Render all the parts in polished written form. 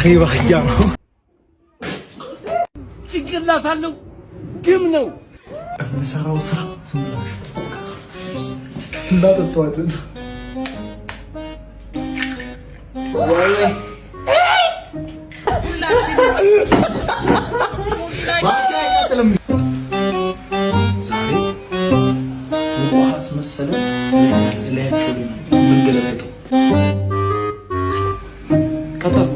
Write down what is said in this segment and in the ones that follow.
ዛሬ ባህያ ነው ጭንቅላት አለው ግም ነው የምሰራው ስራ ዝም ብሎ እንዳጠጣዋለን ዛሬ ሙቋስ መሰለ ስለያቸው ምን ገለበጠው ከታው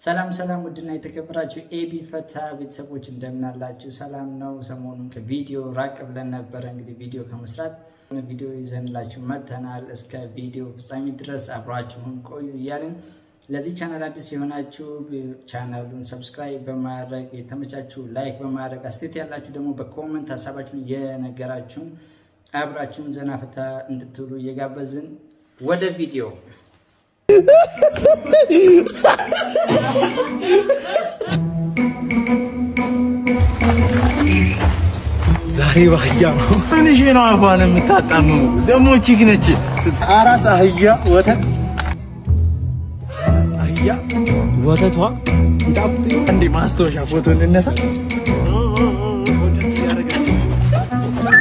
ሰላም ሰላም ውድና የተከበራችሁ ኤቢ ፈታ ቤተሰቦች እንደምን አላችሁ? ሰላም ነው። ሰሞኑን ከቪዲዮ ራቅ ብለን ነበረ። እንግዲህ ቪዲዮ ከመስራት ቪዲዮ ይዘንላችሁ መጥተናል። እስከ ቪዲዮ ፍጻሜ ድረስ አብራችሁን ቆዩ እያልን ለዚህ ቻናል አዲስ የሆናችሁ ቻናሉን ሰብስክራይብ በማድረግ የተመቻችሁ ላይክ በማድረግ አስተያየት ያላችሁ ደግሞ በኮሜንት ሀሳባችሁን የነገራችሁን አብራችሁን ዘና ፈታ እንድትሉ እየጋበዝን ወደ ቪዲዮ ዛሬ ባህያ ነው ትንሽ ነው አፏን የምታጣመው ደግሞ ቺክ ነች አራስ አህያ ወተት አህያ ወተቷ ይጣፍጥ እንዴ ማስታወሻ ፎቶ እንነሳ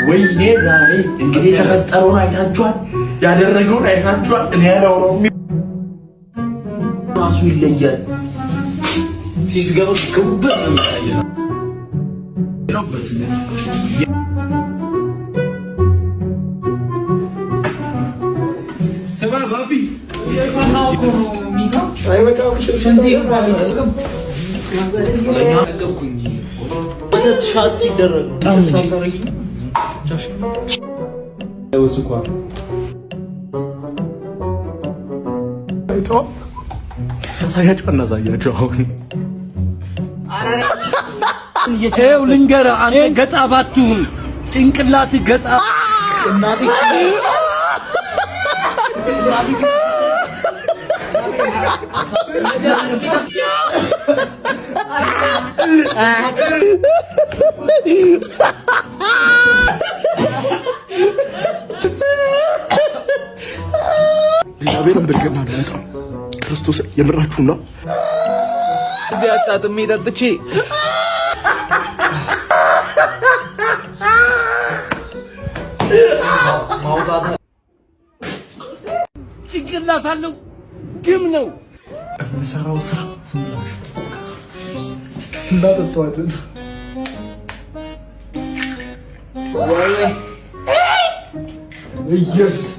ወይኔ ዛሬ እንግዲህ የተፈጠረውን አይታችኋል ያደረገውን አይታችኋል እኔ ያለው ነው ራሱ ይለያል ሲስገባ ከውበት ነው የሚታየው ሰባ ባቢ የሻናው ሚካ አይበቃም ሽንቴ ያዘኩኝ ወተት ሻት ሲደረግ ሳታረጊ ቻሽ ስኳር አይቶ ሳያቸው እናሳያቸው አሁን ይሄው ልንገርህ አንተ ገጣ ባትሁን ጭንቅላት ገጣ እናቴ እግዚአብሔርን ብርቅና ነው ክርስቶስ የምራችሁ ነው እዚህ አጣጥሜ ጠጥቼ ማውጣት ጭንቅላት አለው ግም ነው የምሰራው ስራ ዝም ብሎ እንዳጠጣዋለን ኢየሱስ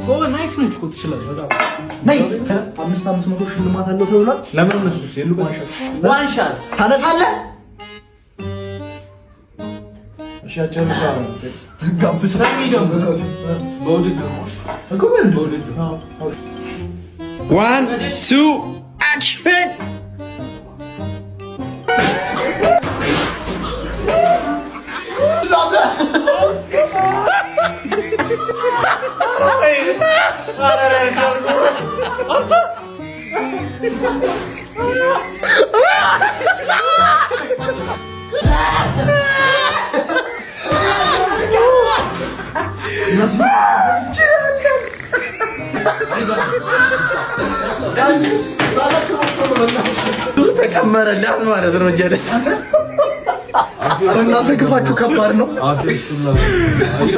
ጎበዝ ናይስ ነች እኮ ትችላለህ በጣም ነይ 500 ሽልማት አለው ተብሏል ለምን እነሱስ የሉ ዋን ሻት ታነሳለህ እሺ አጨርሳለሁ ጋብሰኝ ደግሞ በውድድር እኮ በውድድር 1 2 አክሽን ተቀመረላት ማለት ነው ጀለስ እናንተ ግፋችሁ ከባድ ነው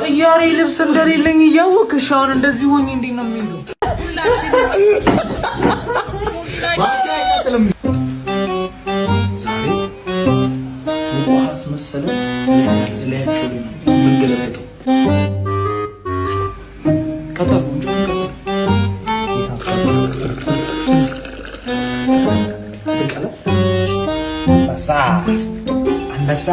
ቅያሬ ልብስ እንደሌለኝ እያወቅሽ አሁን እንደዚህ ሆኜ እንዴት ነው የሚለው ዛሬ ሙቋስ መሰለ ስለያቸው ምን ገለበጠው ከታው አንበሳ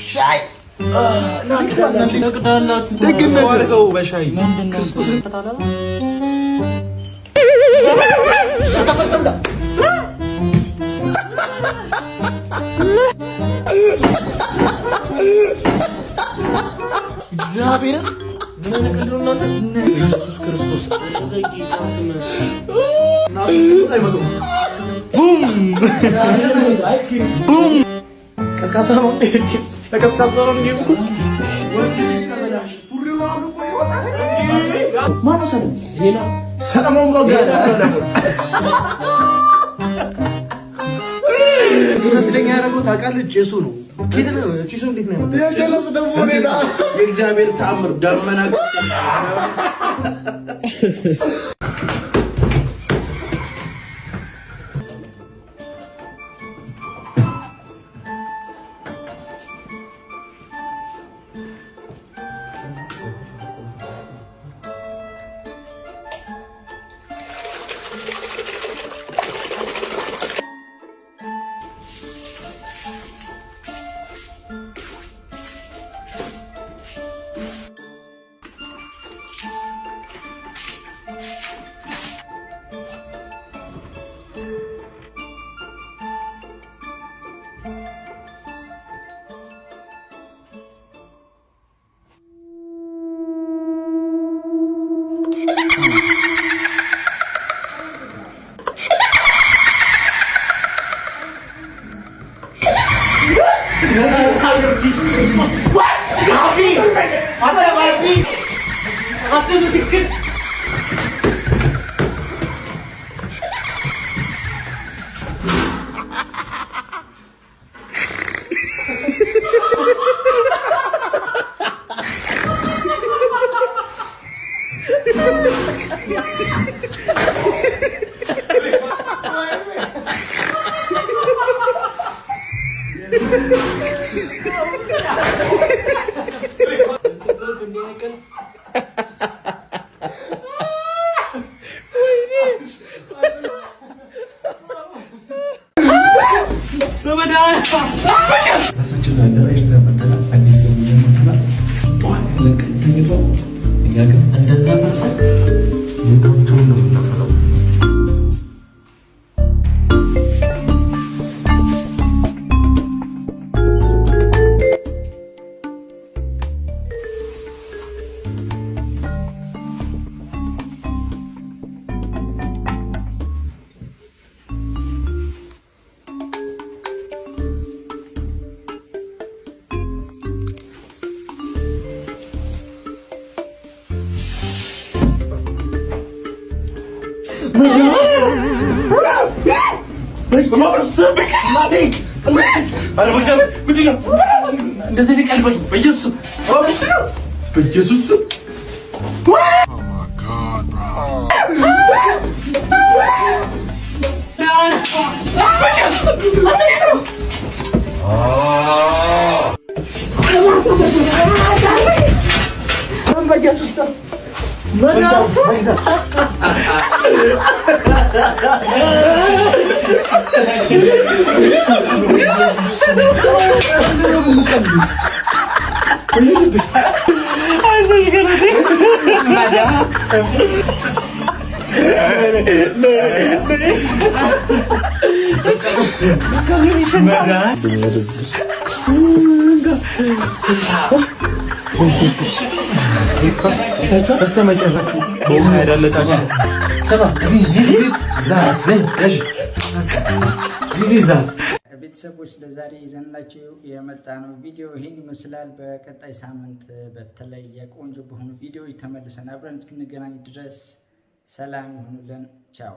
ሻይ ነቅዳላችሁ ደግነው በሻይ ክርስቶስን ተታላላ እግዚአብሔር ምን ነቅድሩ እናንተ ኢየሱስ ክርስቶስ ለጌታ ስም አይመጡ ቡም ቀስቃሳ ነው ለቀስቃሳ ነው እንዴ ማነው ሰለሞን? ሌላ ሰለሞን ጎገለ መስለኛ ያደረገው ታውቃለህ ጭሱ ነው ከየት ነው ጭሱ እንዴት ነው የጀለስ ደግሞ ሌላ የእግዚአብሔር ተአምር ደመና ቤተሰቦች ለዛሬ ይዘንላችሁ የመጣነው ቪዲዮ ይሄን ይመስላል። በቀጣይ ሳምንት በተለየ ቆንጆ በሆኑ ቪዲዮዎች ተመልሰን አብረን እስክንገናኝ ድረስ ሰላም ይሁንልን። ቻው።